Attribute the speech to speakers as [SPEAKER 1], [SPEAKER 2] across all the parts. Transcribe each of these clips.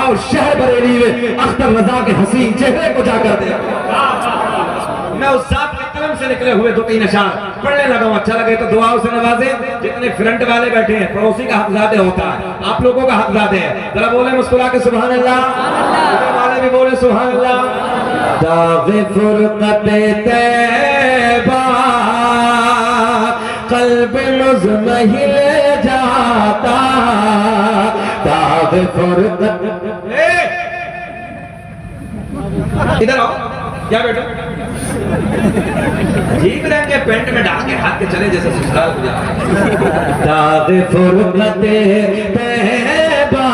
[SPEAKER 1] जाओ शहर बरेली में अख्तर रजा के हसीन चेहरे को जाकर देखो। मैं उस जात के कलम से निकले हुए 2-3 अशार पढ़ने लगा हूं। अच्छा लगे तो दुआओं से नवाजे। जितने फ्रंट वाले बैठे हैं पड़ोसी का हकज़ादे होता है, आप लोगों का हकज़ादे है। जरा बोले मुस्कुरा के सुभान अल्लाह, इधर वाले भी बोले सुभान अल्लाह। दाग़े फुरक़ते तैबा क़ल्ब मुज़महिल जाता, दाग़े फुरक़त। इधर आओ, क्या बैठो? अजीब रंग के पेंट में डाल के हाथ के चले जैसे ससुराल हो जाए। दाग़े फुरक़ते तैबा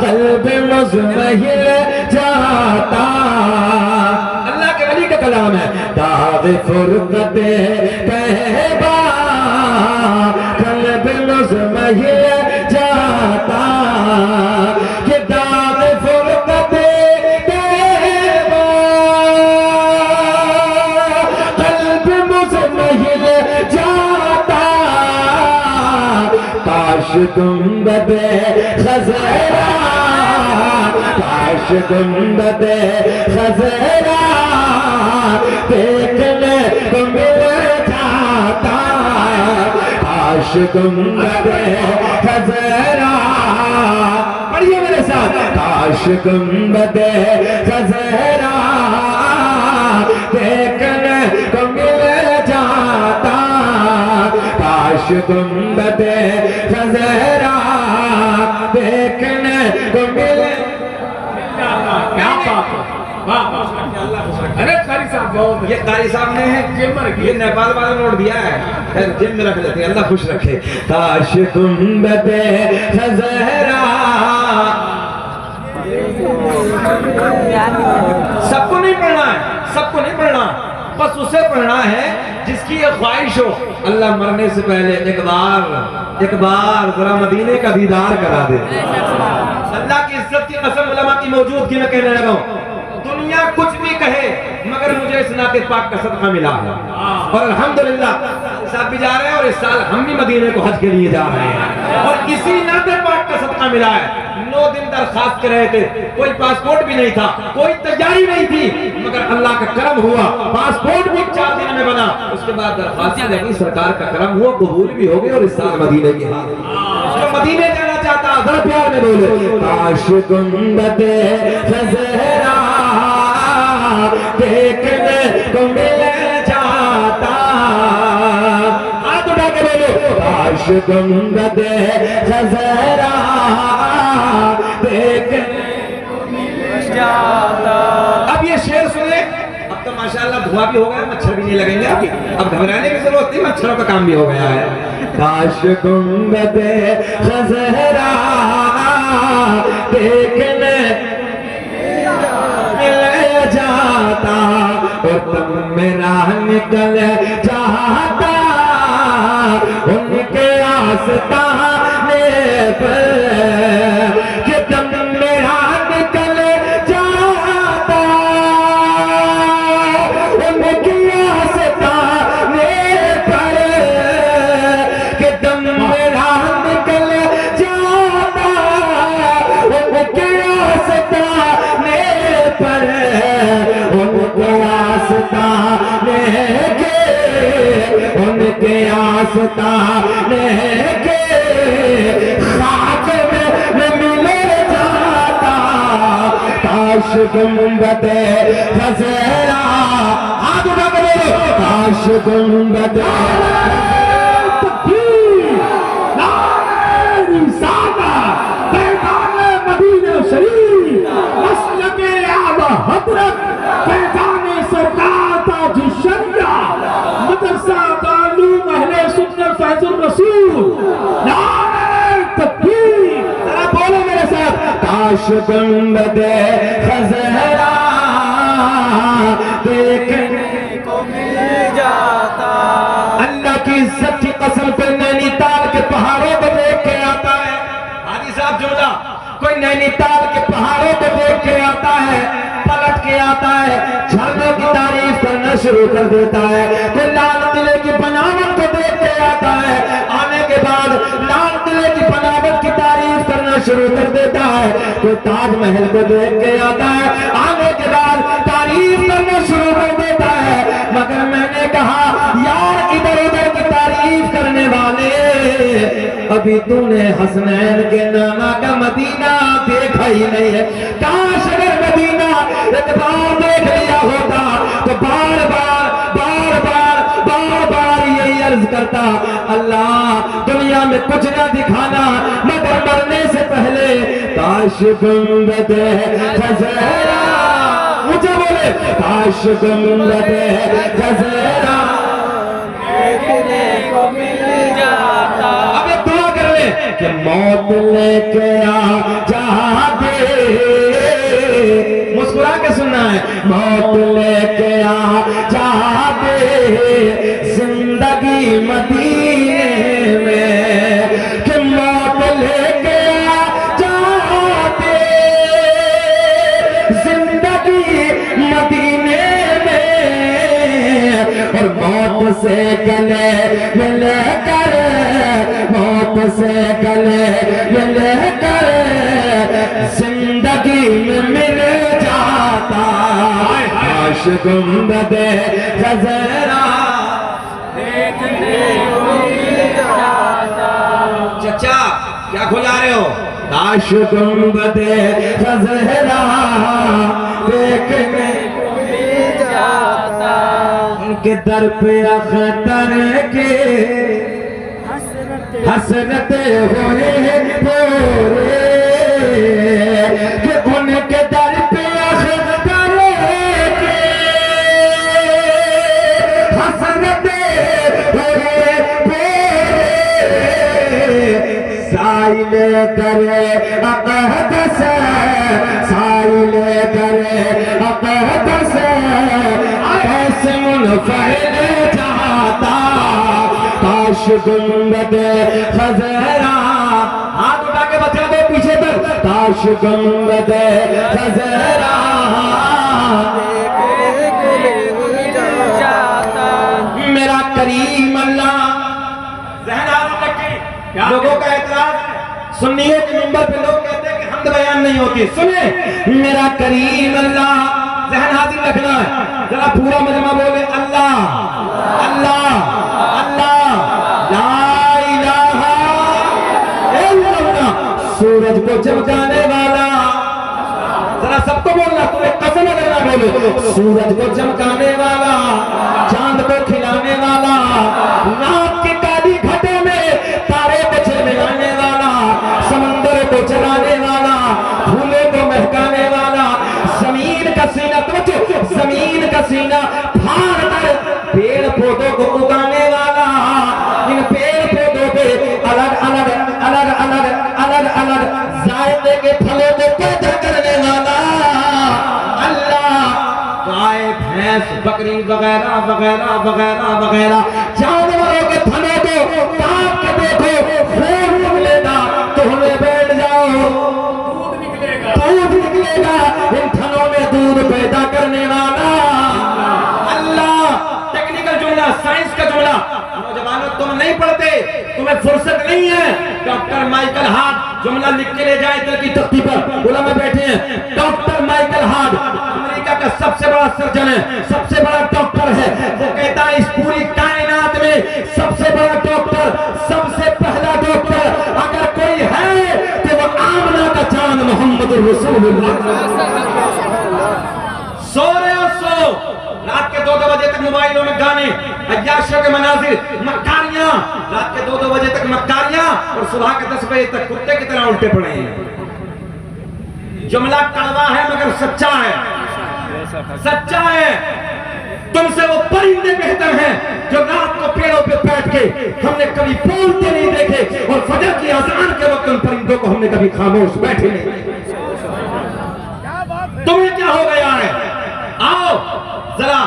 [SPEAKER 1] क़ल्ब मुज़महिल जाता। अल्लाह के वली का कलाम है। दाग़े फुरक़ते तैबा क़ल्ब मुज़महिल जाता, कि दाग़े फुरक़ते तैबा क़ल्ब मुज़महिल जाता। काश गुंबदे ख़ज़रा, काश गुंबदे ख़ज़रा देखने को मिल जाता। काश गुंबदे ख़ज़रा, पढ़िए मेरे साथ। काश गुंबदे ख़ज़रा देखने को मिल जाता। काश गुंबदे ख़ज़रा देखने को मिल। क्या बात है, अरे कारी साहब बहुत, ये कारी साहब ने है ये नेपाल वाला नोट दिया है, जेब में रख लेते हैं, अल्लाह खुश रखे। काश गुंबदे ख़ज़रा, सबको नहीं पढ़ना है, सबको नहीं पढ़ना, बस उसे पढ़ना है जिसकी ये ख्वाहिश हो अल्लाह मरने से पहले एक बार जरा मदीने का दीदार करा दे। अल्लाह की इज्जत की कसम उलमा की मौजूदगी में कहने लगा हूं, दुनिया कुछ भी कहे मगर मुझे इस नाते पाक का सदका मिला है। और अल्हम्दुलिल्लाह साहब भी जा रहे हैं और इस साल हम भी मदीने को हज के लिए जा रहे हैं और इसी नाते पाक का सदका मिला है। 9 दिन दरखास्त कर रहे थे, कोई पासपोर्ट भी नहीं था, कोई तैयारी नहीं थी, मगर अल्लाह का करम हुआ, पासपोर्ट भी 4 दिन में बना। उसके बाद दरखास्त लगी, सरकार का करम हुआ, कबूल भी हो गई और इस साल मदीने की हालत मदीने जाना चाहता, जरा प्यार में बोले। काश गुंबदे ख़ज़रा देखने को मिल जाता, हाथ उठा के बोलो। काश गुंबदे ख़ज़रा देखने को मिल जाता। अब ये शेर सुने, अब तो माशाअल्लाह धुआं भी हो गया, मच्छर भी नहीं लगेंगे, अब घबराने की जरूरत नहीं, मच्छरों का काम भी हो गया है। काश गुंबदे ख़ज़रा देखने मिल जाता, और तुम मेरा निकल जाता उनके आस्ताने पर, कि तुम मेरा निकल जाता उनके आस्ताने पर, कि तुम मेरा निकल जाता उनके आस्ताने पर, उनके आस्ताने के, उनके आस्ताने के खाक में मिल जाता। काश गुंबदे ख़ज़रा, हाथ उठा के बोलो। काश गुंबदे मदीना शरीफ मसलके आला हज़रत पैगाने सरकार ताज शरिया मदरसा ताल्लुम अहले सुन्नत फैज़ुर रसूल, नारे तकबीर। जरा बोलो मेरे साथ। काश गुंबदे ख़ज़रा देखने को मिल जाता। अल्लाह की इज्जत की कसम पे नैनीताल के पहाड़ों को देख के आता है हाजी साहब जुमला, कोई नैनीताल के पहाड़ों को देख के आता है, पलट के आता है, झरनों की तारीफ करना शुरू कर देता है। कोई लाल किले की बनावट को देख के आता है, आने के बाद लाल किले की बनावट की तारीफ करना शुरू कर देता ताजमहल को देख के आता है, आने के बाद तारीफ करना शुरू कर देता है। मगर मैंने कहा यार इधर उधर की तारीफ करने वाले, अभी तूने हसनैन के नाना का मदीना देखा ही नहीं है। काश अगर मदीना एक बार देख लिया होता तो बार बार यही अर्ज करता, अल्लाह दुनिया में कुछ ना दिखाना मगर मरने से पहले काश गुंबद खज़रा, मुझे बोले काश गुंबद खज़रा देखने को मिल जाता। अब एक दुआ कर ले कि मौत लेके आ जाते, मुस्कुरा के सुनना है, मौत लेके आ जाते जिंदगी मदीने में, कि मौत लेके आ जाते जिंदगी मदीने में, और मौत से गले मिले कर, मौत से गले मिले कर जिंदगी में मिल जाता। काश गुंबद खज़रा देखने को मिल जाता। चचा क्या खुला रहे हो? काश गुंबद खज़रा देखने को मिल जाता। उनके दर पे अख्तर के हसरत होए बोरे, कि उनके दर पे अख्तर के हसरत होए बोरे, साइल करे अक़दस, साइल करे अक़दस ऐसे मुनफ़रिद जाता। काश गुंबद खज़रा, हाथ उठा के बचा दो पीछे तक, काश गुंबद खज़रा मेरा करीम अल्लाह। लोगों का एतराज सुन्नियों के नंबर पे लोग कहते हैं कि हम्द बयान नहीं होती। सुने मेरा करीम अल्लाह, ज़हन हाजिर रखना है, जरा पूरा मजमा बोले अल्लाह अल्लाह अल्लाह ला इलाहा इल्लल्लाह। सूरज को चमकाने वाला, जरा सबको बोलना, तुम्हें कसम अगर ना बोलो, सूरज को चमकाने वाला, चांद को खिलाने वाला, रात की काली घटों में तारे को झिलमिलाने वाला, समंदर को चलाने वाला, फूलों को महकाने वाला, जमीन का सीना, जमीन का सीना फाड़ कर पेड़ पौधों को उगाने वाला, इन पेड़ पौधों पे अलग अलग अलग अलग अलग अलग जायके के फलों को पैदा करने वाला अल्लाह, गाय भैंस बकरी वगैरह वगैरह वगैरह वगैरह जानवरों के फलों को काट के देखो, खून निकलेगा तो हमें बैठ जाओ, दूध निकलेगा, इन फलों में दूध पैदा करने वाला अल्लाह। टेक्निकल जुमला, साइंस का जुमला, नौजवानों तुम नहीं पढ़ते, तुम्हें फुर्सत नहीं है। डॉक्टर माइकल हार्ट जुमला लिख के ले जाए दिल की तख्ती पर, उलमा बैठे हैं। डॉक्टर माइकल हार्ट अमेरिका का सबसे बड़ा सर्जन है, सबसे बड़ा डॉक्टर है। वो कहता है इस पूरी कायनात में सबसे बड़ा डॉक्टर, सबसे पहला डॉक्टर अगर कोई है तो वो आमना का चांद मोहम्मद रसूलुल्लाह। सो रहे हो सो, रात के 2-2 बजे तक मोबाइलों में गाने, अय्याशों के मनाजिर, मक्कारियां, रात के 2-2 बजे तक मक्कारियां, और सुबह के 10 बजे तक कुत्ते की तरह उल्टे पड़े हैं। जुमला कड़वा है मगर सच्चा है, सच्चा है। तुमसे वो परिंदे बेहतर हैं जो रात को पेड़ों पे बैठ के हमने कभी बोलते नहीं देखे, और फजर की अज़ान के वक्त उन परिंदों को हमने कभी खामोश बैठे नहीं। तुम्हें क्या हो गया है? आओ जरा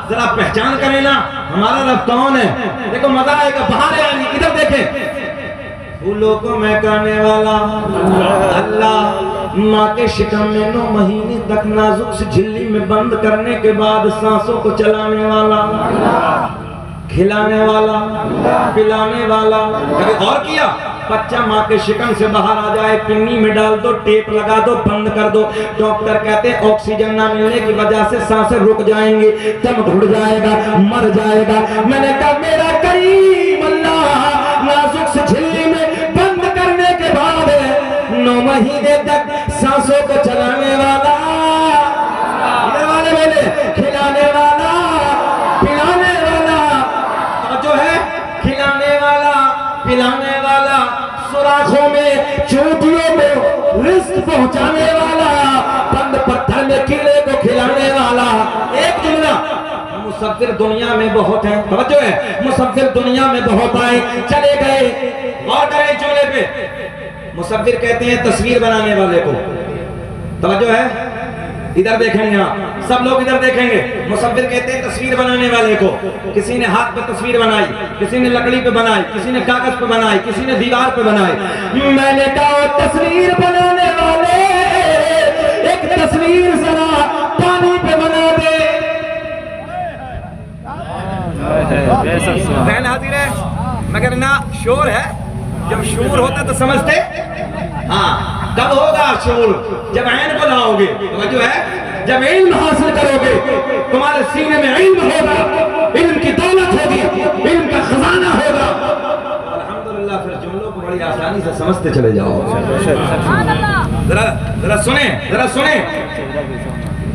[SPEAKER 1] जरा पहचान करें ना हमारा रब कौन है। देखो मजा आएगा, बाहर आएंगे, इधर देखें, फूलों को महकाने वाला अल्लाह, माँ के शिकम में 9 महीने तक नाजुक से झिल्ली में बंद करने के बाद सांसों को चलाने वाला, खिलाने वाला, पिलाने वाला। कभी और किया बच्चा माँ के शिकन से बाहर आ जाए, पिन्नी में डाल दो, टेप लगा दो, बंद कर दो। डॉक्टर कहते हैं ऑक्सीजन ना मिलने की वजह से सांसें रुक जाएंगी, दम घुट जाएगा, मर जाएगा। मैंने कहा मेरा करीम अल्लाह नाजुक से झिल्ली में बंद करने के बाद 9 महीने तक सांसों को चलाने वाला, बोले खिलाने वाला, पिलाने वाला, जो है खिलाने वाला, पिलाने वाला, सुराखों में चोटियों में रिस्क पहुंचाने वाला, बंद पत्थर में कीड़े को खिलाने वाला। एक जुमला, मुसफ्फिर दुनिया में बहुत है, तवज्जो है, मुसफ्फिर दुनिया में बहुत आए चले गए। और करें जुमले पे, मुसफ्फिर कहते हैं तस्वीर बनाने वाले को, तवज्जो है, इधर देखेंगे आप, सब लोग इधर देखेंगे। मुसव्विर कहते हैं तस्वीर बनाने वाले को। किसी ने हाथ पे तस्वीर बनाई, किसी ने लकड़ी पे बनाई, किसी ने कागज पे बनाई, किसी ने दीवार पे बनाई। मैंने कहा तस्वीर बनाने वाले एक तस्वीर जरा पानी पे बना दे। बहन हाजिर है, मगर ना शोर है, जब शोर होता तो समझते। हाँ, कब होगा शोर? जब ऐन को लाओगे, जो है जब इल्म हासिल करोगे, तुम्हारे सीने में इल्म होगा, इल्म की दौलत होगी, इल्म का खजाना होगा। अल्हम्दुलिल्लाह, फिर जुमलों को बड़ी आसानी से समझते चले जाओ। जरा सुने, जरा सुने,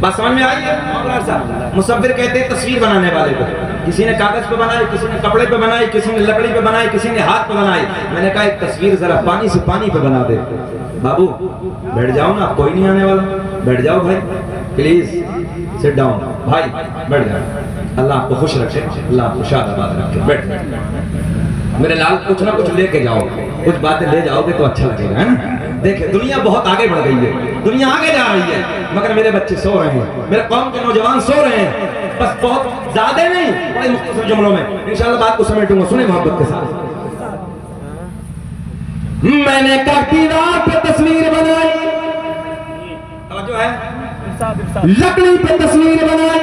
[SPEAKER 1] बात समझ में आई है? मुसव्विर कहते हैं तस्वीर बनाने वाले को। किसी ने कागज पे बनाई, किसी ने कपड़े पे बनाई, किसी ने लकड़ी पे बनाई, किसी ने हाथ पे बनाई। मैंने कहा एक तस्वीर जरा पानी से पानी पे बना दे। बाबू बैठ जाओ ना, कोई नहीं आने वाला, बैठ जाओ भाई, प्लीज सिट डाउन, भाई बैठ जाओ। अल्लाह आपको खुश रखे, अल्लाह आपको शादाबाद रखे, बैठ। मेरे लाल कुछ ना कुछ लेके जाओ, कुछ बातें ले जाओगे तो अच्छा लगेगा, है ना? देखिए दुनिया बहुत आगे बढ़ गई है, दुनिया आगे जा रही है, मगर मेरे बच्चे सो रहे हैं, मेरे कौम के नौजवान सो रहे हैं। बस बहुत ज्यादा नहीं, बड़े मुख्तसर जुमलों में इंशाअल्लाह बात को समेटूंगा, सुने मोहब्बत के साथ। मैंने दीवार पे तस्वीर बनाई, जो है लकड़ी पे तस्वीर बनाई,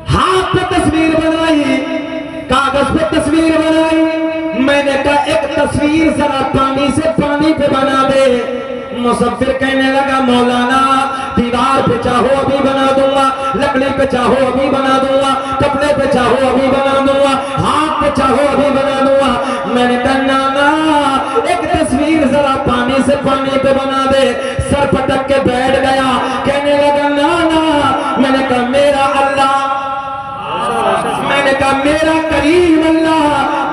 [SPEAKER 1] हाथ पे तस्वीर बनाई, कागज पे तस्वीर बनाई। मैंने कहा एक तस्वीर जरा पानी से पानी पे बना दे। मुसव्विर कहने लगा मौलाना दीवार पे चाहो अभी बना दूंगा, लकड़ी पे चाहो अभी बना दूंगा, कपड़े पे चाहो अभी बना दूंगा, हाथ पे चाहो अभी बना दूंगा। मैंने कहा नाना एक तस्वीर जरा पानी से पानी पे बना दे। सर पटक के बैठ गया, कहने लगा नाना, मैंने कहा मेरा अल्लाह, मैंने कहा मेरा करीम अल्लाह,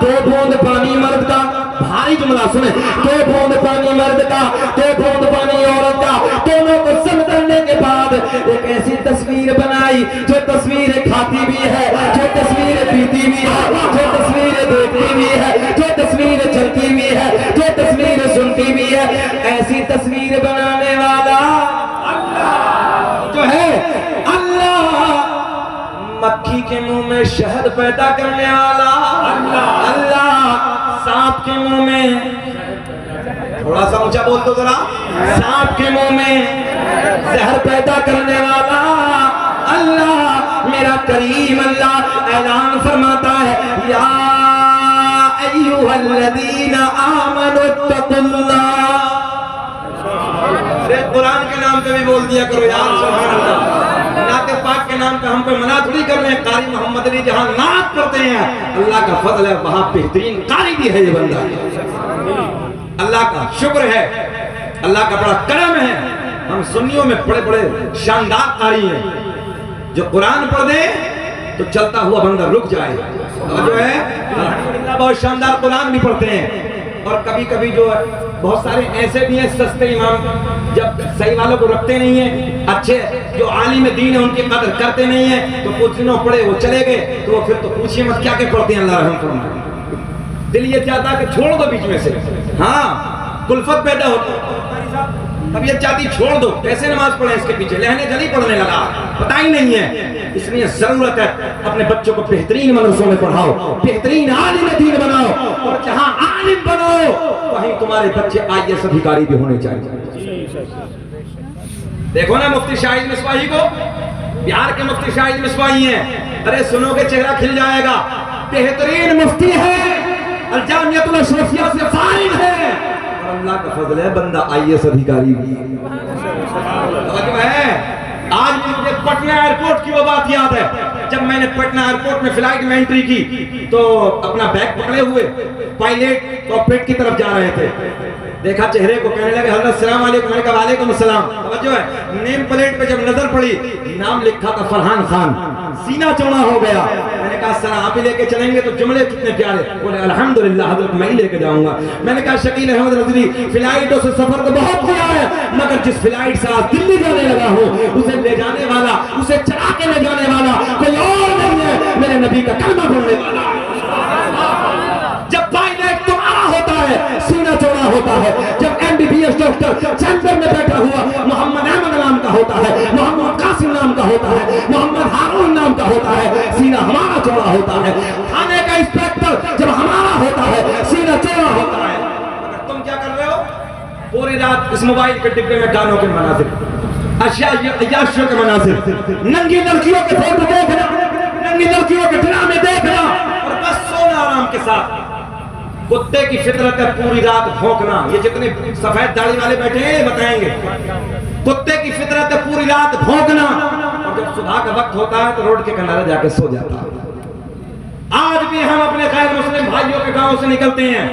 [SPEAKER 1] 2 बूंद पानी मर्द का, भारी जुमला सुने, 2 बूंद पानी मर्द का, 2 बूंद पानी औरत का, दोनों को सम करने के बाद एक ऐसी तस्वीर बनाई जो तस्वीर खाती भी है, जो तस्वीर पीती भी है, जो तस्वीर देखती भी है, जो तस्वीर चलती भी है, जो तस्वीर सुनती भी है। ऐसी तस्वीर बनाने वाला अल्लाह जो है, अल्लाह मक्खी के मुंह में शहद पैदा करने वाला अल्लाह, अल्लाह सांप के मुंह में, थोड़ा सा ऊंचा बोल दो जरा, सांप के मुंह में जहर पैदा करने वाला अल्लाह, मेरा करीम अल्लाह ऐलान फरमाता है या अय्युहल्लज़ीना आमनु तक़ुल्लाह। अरे कुरान के नाम पे भी बोल दिया करो यार, सुभान अल्लाह। नाते पाक के नाम पे हम पे मना थोड़ी कर रहे हैं, कारी मोहम्मद अली जहां नात करते हैं, अल्लाह का फजल है, वहां बेहतरीन कारी भी है ये बंदा, अल्लाह का शुक्र है, अल्लाह का बड़ा करम है। हम सुन्नियों में बड़े बड़े शानदार कारी हैं, जो कुरान पढ़ दे तो चलता हुआ बंदा रुक जाए, और जो है अल्हम्दुलिल्लाह बहुत शानदार कुरान भी पढ़ते हैं। और कभी कभी जो है बहुत सारे ऐसे भी हैं सस्ते इमाम, जब सही वालों को रखते नहीं है, अच्छे जो आलिम दीन है उनकी कदर करते नहीं है, तो कुछ दिनों पढ़े वो चले गए, तो वो फिर तो पूछिए मत क्या क्या पढ़ते हैं, अल्लाह रहम फरमाए। दिल ये चाहता कि छोड़ दो बीच में से, हाँ कुल्फत पैदा होती, तबीयत चाहती छोड़ दो, कैसे नमाज पढ़े इसके पीछे, लहने जली पढ़ने लगा, पता ही नहीं है। इसलिए जरूरत है अपने बच्चों को बेहतरीन मदरसों में पढ़ाओ, बेहतरीन आलिम दीन बनाओ, और जहां आलिम बनाओ वहीं तुम्हारे बच्चे IAS अधिकारी भी होने चाहिए। देखो ना मुफ्ती शाहिद मिसवाही को, बिहार के मुफ्ती शाहिद मिसवाही हैं, अरे सुनोगे चेहरा खिल जाएगा, बेहतरीन मुफ्ती है, अल जामियतुल अशरफिया से फारिग है और अल्लाह का फजल है बंदा IAS अधिकारी भी है। आज मुझे पटना एयरपोर्ट की वो बात याद है, जब मैंने पटना एयरपोर्ट में फ्लाइट में एंट्री की तो अपना बैग पकड़े हुए पायलट कॉकपिट की तरफ जा रहे थे, देखा चेहरे को, कहने लगे हज़रत सलाम अलैकुम। मैंने कहा वालेकुम अस्सलाम। तवज्जो है, नेम प्लेट पे जब नजर पड़ी नाम लिखा था फरहान खान, सीना चौड़ा हो गया। मैंने कहा सर आप ही लेके चलेंगे तो जुमले कितने प्यारे, बोले अल्हम्दुलिल्लाह हज़रत मैं ही लेके जाऊंगा। मैंने कहा शकील अहमद रज़वी फ्लाइटों से सफर तो बहुत किया है मगर जिस फ्लाइट से आज दिल्ली जाने लगा हूँ उसे ले जाने वाला, उसे चला के ले जाने वाला कोई और नहीं है, मेरे नबी का कलमा बोलने वाला। जब पायलट तुम्हारा होता है सीना चौड़ा होता है, जब MBBS डॉक्टर चैंबर में बैठा हुआ मोहम्मद अहमद नाम का होता है, मोहम्मद कासिम नाम का होता है, मोहम्मद हारून नाम का होता है, सीना हमारा चौड़ा होता है। थाने का इंस्पेक्टर जब हमारा होता है सीना चौड़ा होता है। मगर तुम क्या कर रहे हो, पूरी रात इस मोबाइल के डिब्बे में गानों के मनाजिर, अय्याशियों के मनाजिर, नंगी लड़कियों के फोटो देखना, नंगी लड़कियों के ड्रामे देखना और बस सोना आराम के साथ। कुत्ते की फितरत है पूरी रात भौंकना, ये जितने सफेद दाढ़ी वाले बैठे हैं बताएंगे, कुत्ते की फितरत है पूरी रात भौंकना और जब सुबह का वक्त होता है तो रोड के किनारे जाके सो जाता है। आज भी हम अपने गैर मुस्लिम भाइयों के गांव से निकलते हैं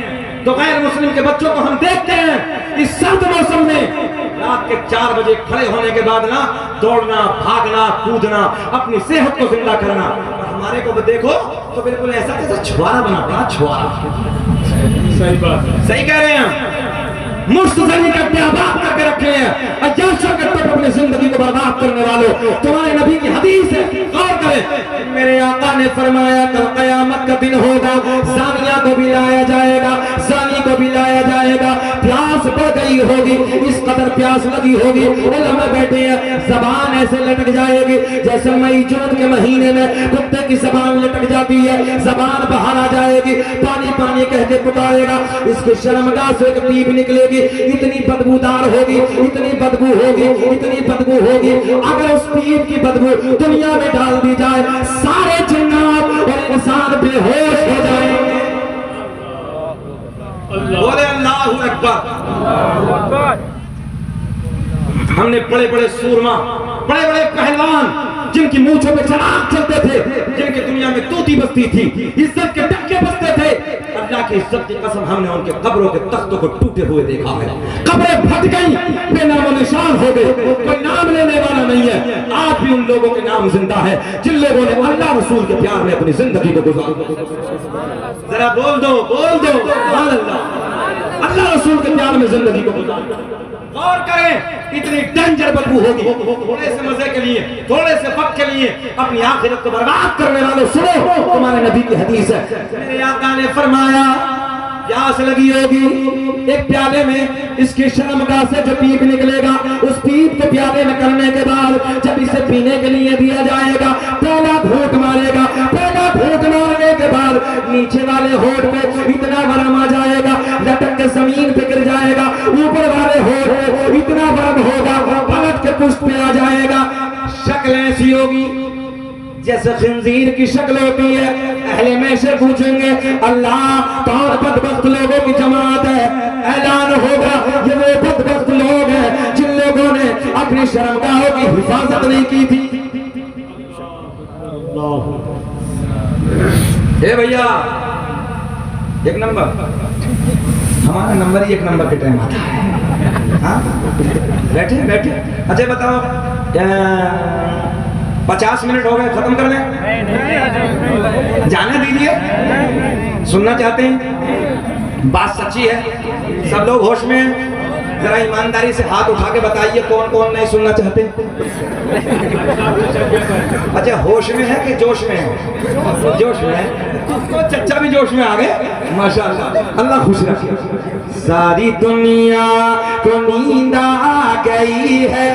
[SPEAKER 1] तो गैर मुस्लिम के बच्चों को हम देखते हैं इस सर्द मौसम में रात के 4 बजे खड़े होने के बाद ना दौड़ना, भागना, कूदना, अपनी सेहत को जिंदा करना। और हमारे को देखो तो बिल्कुल ऐसा जैसा छुआरा बना पड़ा, छुआरा। सही बात, सही कह रहे हैं। मुस्तफी करते आबाद करके रखे हैं, अजाशा करते अपनी जिंदगी को बर्बाद करने वालों। तुम्हारे नबी की हदीस है, गौर करें। मेरे आका ने फरमाया कल कयामत का दिन होगा, ज़ानिया को भी लाया जाएगा, ज़ानी को भी लाया जाएगा। प्यास बढ़ गई होगी, इस कदर प्यास लगी होगी, उलमा बैठे हैं, जबान ऐसे लटक जाएगी जैसे मई जून के महीने में कुत्ते की जबान लटक जाती है, जबान बाहर आ जाएगी, पानी पानी कह के पुकारेगा। इसकी शर्मगाह से एक पीप निकलेगी, इतनी बदबूदार होगी, इतनी बदबू होगी, इतनी बदबू होगी। अगर उस पीप की बदबू दुनिया में डाल दी जाए सारे जिन्नात और इंसान बेहोश हो जाएंगे। बोले अल्लाहू अकबर। हमने बड़े बड़े सूरमा, बड़े बड़े पहलवान जिनकी मूंछों पे चराग चलते थे, जिनकी दुनिया में तूती बसती थी, इज्जत के टक्के बसते थे, अल्लाह की इज्जत की कसम हमने उनके कब्रों के तख्तों को टूटे हुए देखा है। कब्रें फट गई, बेनामो निशान हो गए, कोई नाम लेने वाला नहीं है। आज भी उन लोगों के नाम जिंदा है जिन लोगों ने अल्लाह रसूल के प्यार में अपनी जिंदगी को गुजारा। जरा बोल दो सुभान अल्लाह, अल्लाह रसूल के प्यार में जिंदगी को गुजारा। गौर करें, इतनी डेंजर बदबू होगी, थोड़े से मजे के लिए, थोड़े से वक्त के लिए अपनी आखिरत को बर्बाद करने वालों सुनो, तुम्हारे नबी की हदीस है। मेरे आका ने फरमाया प्यास लगी होगी, एक प्याले में इसकी शर्मगाह से जो पीप निकलेगा, उस पीप को प्याले में करने के बाद जब इसे पीने के लिए दिया जाएगा, पहला घूंट मारेगा, पहला घूंट मारने के बाद नीचे वाले होठ पे इतना गरम आ जाएगा, लटक के जमीन पे गिर जाएगा, ऊपर वाले होठ इतना गरम होगा पलट के पुष्ट पे आ जाएगा। शक्ल ऐसी होगी जैसे खिंजीर की शक्ल होती है। अहले में से पूछेंगे अल्लाह कौन बदबख्त लोगों की जमात है, ऐलान होगा ये वो बदबख्त लोग हैं जिन लोगों ने अपनी शर्मगाहों की हिफाजत नहीं की थी। ए भैया एक नंबर, हमारा नंबर ही एक नंबर के टाइम आता है। हाँ बैठे बैठे, अच्छा बताओ 50 मिनट हो गए, खत्म कर लें? जाने दीजिए, सुनना चाहते हैं? बात सच्ची है, सब लोग होश में हैं? जरा ईमानदारी से हाथ उठा के बताइए कौन कौन नहीं सुनना चाहते। अच्छा होश में है कि जोश में है? जोश में है, तो चच्चा भी जोश में आ गए, माशाअल्लाह, अल्लाह खुश रखे। सारी दुनिया को नींद आ गई है,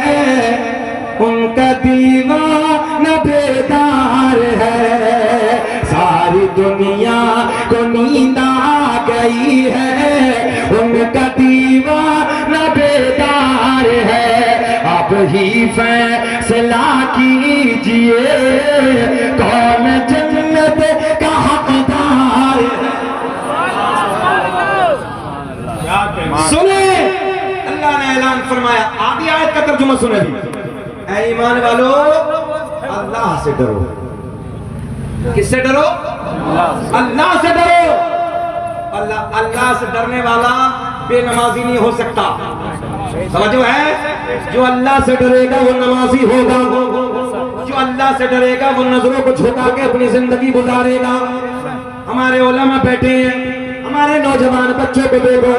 [SPEAKER 1] उनका दीवाना बेदार है। सारी दुनिया को नींद आ गई है, उनका दीवाना बेदार है। आप ही फैसला कीजिए कौन जन्नत का हकदार है। सुने, अल्लाह ने ऐलान फरमाया, आधी आयत का तर्जुमा सुने भी, ऐ ईमान वालो अल्लाह से डरो। किससे डरो? अल्लाह से डरो। अल्लाह से डरने वाला बेनमाजी नहीं हो सकता। समझो है, जो अल्लाह से डरेगा वो नमाजी होगा, जो अल्लाह से डरेगा वो नजरों को झुका के अपनी जिंदगी गुजारेगा। हमारे उलमा बैठे हैं, हमारे नौजवान बच्चों को देखो,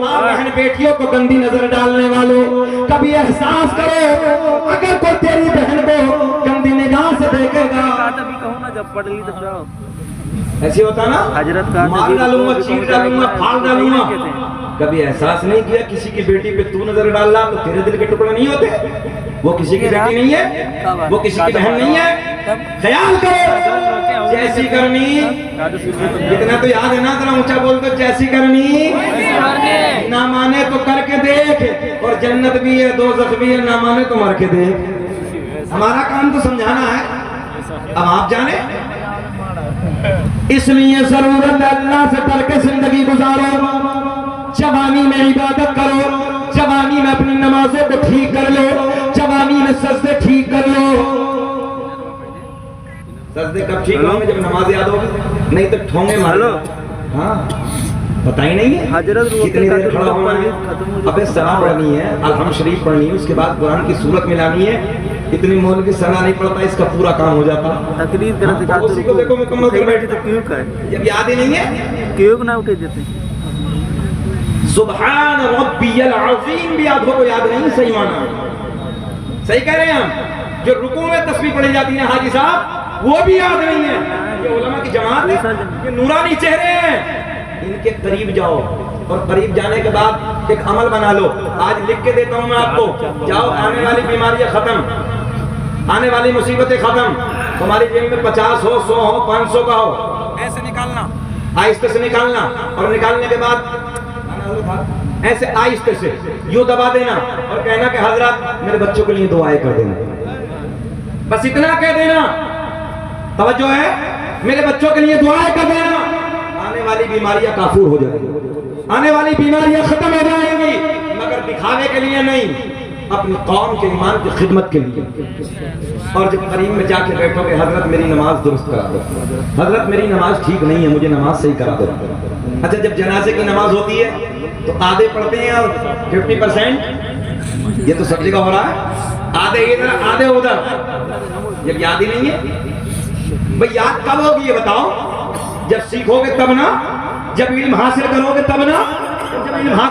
[SPEAKER 1] माँ बहन बेटियों को गंदी नजर डालने वालों, कभी एहसास करो, अगर कोई तेरी बहन को गंदी निगाह से देखेगा,
[SPEAKER 2] जब पढ़ ली तब जाओ,
[SPEAKER 1] ऐसे होता ना, मार डालूंगा, चीर डालूंगा, फाड़ डालूंगा। कभी एहसास नहीं किया किसी की बेटी पे तू नजर डाल रहा तो तेरे दिल के टुकड़े नहीं होते? वो किसी की बेटी नहीं है, वो किसी की बहन नहीं है। ख्याल करो, जैसी करनी, इतना तो याद है ना, जरा ऊंचा बोल दो, जैसी करनी ना माने तो करके देख, और जन्नत भी है दोज़ख भी है, ना माने तो मर के देख। हमारा काम तो समझाना है, अब आप जाने। इसलिए जरूरत है अल्लाह से डर के जिंदगी गुजारो, जवानी में इबादत करो, जवानी में अपनी नमाजों को ठीक कर लो, जवानी में सजदे ठीक कर लो। सजदे कब ठीक होंगे? जब नमाज याद होगी, नहीं तो ठोंगे मार लो। हाँ, पता ही नहीं है कितनी देर खड़ा होना है। अबे सना पढ़नी है, अलहम शरीफ पढ़नी है, उसके बाद कुरान की सूरत मिलानी है। इतनी मौल की सना नहीं पड़ता, इसका पूरा काम हो जाता।
[SPEAKER 2] तकरीर करते
[SPEAKER 1] उसी को देखो मुकम्मल कर बैठे,
[SPEAKER 2] तो क्यों करे?
[SPEAKER 1] जब याद ही नहीं है,
[SPEAKER 2] क्यों ना उठे देते?
[SPEAKER 1] सुभान रब्बियल अज़ीम भी याद हो तो याद नहीं, सही माना, सही कह रहे हैं हम। जो रुकू में तस्बीह पढ़ी जाती है हाजी साहब, वो भी याद नहीं है। ये उलमा की जमात है, ये नूरानी चेहरे हैं, इनके करीब जाओ, और करीब जाने के बाद एक अमल बना लो। आज लिख के देता हूं मैं आपको, जाओ, आने वाली बीमारियां खत्म, आने वाली मुसीबतें खत्म, तुम्हारी जेब में 50 हो, 100 हो, 500 का हो, ऐसे निकालना, आहिस्ते से निकालना, और निकालने के बाद ऐसे आहिस्ते से यूं दबा देना और कहना कि हजरत मेरे बच्चों के लिए दुआएं कर देना। बस इतना कह देना, तवज्जो है, मेरे बच्चों के लिए दुआएं कर देना। आने वाली बीमारियां काफूर हो जाएंगी, आने वाली बीमारियां खत्म हो जाएंगी, मगर दिखावे के लिए नहीं, अपनी कौम के ईमान की खिदमत के लिए। और जब करीब में जाके बैठोगे, हजरत मेरी नमाज दुरुस्त करा दो, हजरत मेरी नमाज ठीक नहीं है, मुझे नमाज सही करा दो। अच्छा, जब जनाजे की नमाज होती है तो आधे पढ़ते हैं और 50%, ये तो सब जगह हो रहा है, आधे इधर आधे उधर, जब याद ही नहीं है। भाई याद कब होगी ये बताओ? जब सीखोगे तब ना, जब इल्म हासिल करोगे तब ना, जब इल्म हासिल